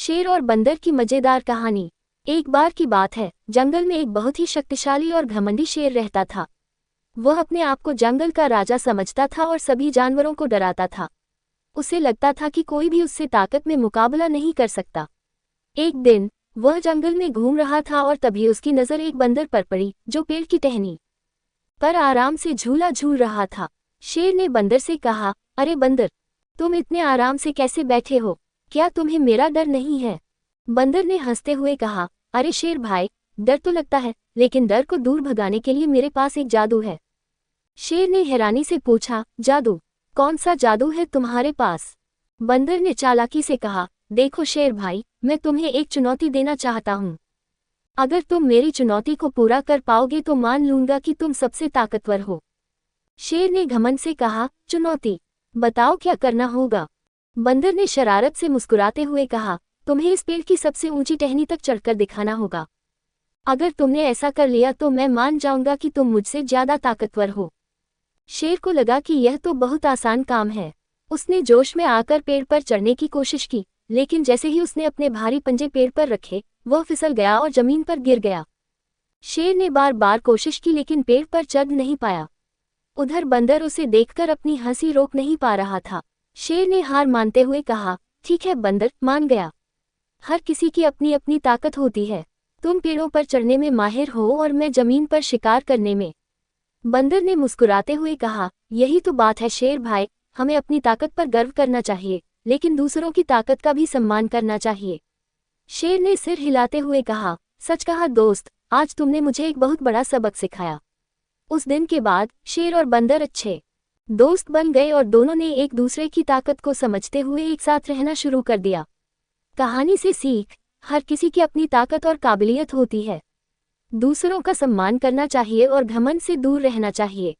शेर और बंदर की मजेदार कहानी। एक बार की बात है, जंगल में एक बहुत ही शक्तिशाली और घमंडी शेर रहता था। वह अपने आप को जंगल का राजा समझता था और सभी जानवरों को डराता था। उसे लगता था कि कोई भी उससे ताकत में मुकाबला नहीं कर सकता। एक दिन वह जंगल में घूम रहा था और तभी उसकी नज़र एक बंदर पर पड़ी, जो पेड़ की टहनी पर आराम से झूला झूल रहा था। शेर ने बंदर से कहा, अरे बंदर, तुम इतने आराम से कैसे बैठे हो? क्या तुम्हें मेरा डर नहीं है? बंदर ने हंसते हुए कहा, अरे शेर भाई, डर तो लगता है, लेकिन डर को दूर भगाने के लिए मेरे पास एक जादू है। शेर ने हैरानी से पूछा, जादू? कौन सा जादू है तुम्हारे पास? बंदर ने चालाकी से कहा, देखो शेर भाई, मैं तुम्हें एक चुनौती देना चाहता हूँ। अगर तुम मेरी चुनौती को पूरा कर पाओगे तो मान लूंगा कि तुम सबसे ताकतवर हो। शेर ने घमंड से कहा, चुनौती? बताओ क्या करना होगा? बंदर ने शरारत से मुस्कुराते हुए कहा, तुम्हें इस पेड़ की सबसे ऊंची टहनी तक चढ़कर दिखाना होगा। अगर तुमने ऐसा कर लिया तो मैं मान जाऊंगा कि तुम मुझसे ज्यादा ताकतवर हो। शेर को लगा कि यह तो बहुत आसान काम है। उसने जोश में आकर पेड़ पर चढ़ने की कोशिश की, लेकिन जैसे ही उसने अपने भारी पंजे पेड़ पर रखे, वह फिसल गया और जमीन पर गिर गया। शेर ने बार बार कोशिश की लेकिन पेड़ पर चढ़ नहीं पाया। उधर बंदर उसे देखकर अपनी हंसी रोक नहीं पा रहा था। शेर ने हार मानते हुए कहा, ठीक है बंदर, मान गया। हर किसी की अपनी अपनी ताकत होती है। तुम पेड़ों पर चढ़ने में माहिर हो और मैं जमीन पर शिकार करने में। बंदर ने मुस्कुराते हुए कहा, यही तो बात है शेर भाई, हमें अपनी ताकत पर गर्व करना चाहिए, लेकिन दूसरों की ताकत का भी सम्मान करना चाहिए। शेर ने सिर हिलाते हुए कहा, सच कहा दोस्त, आज तुमने मुझे एक बहुत बड़ा सबक सिखाया। उस दिन के बाद शेर और बंदर अच्छे दोस्त बन गए और दोनों ने एक दूसरे की ताकत को समझते हुए एक साथ रहना शुरू कर दिया। कहानी से सीख, हर किसी की अपनी ताकत और काबिलियत होती है। दूसरों का सम्मान करना चाहिए और घमंड से दूर रहना चाहिए।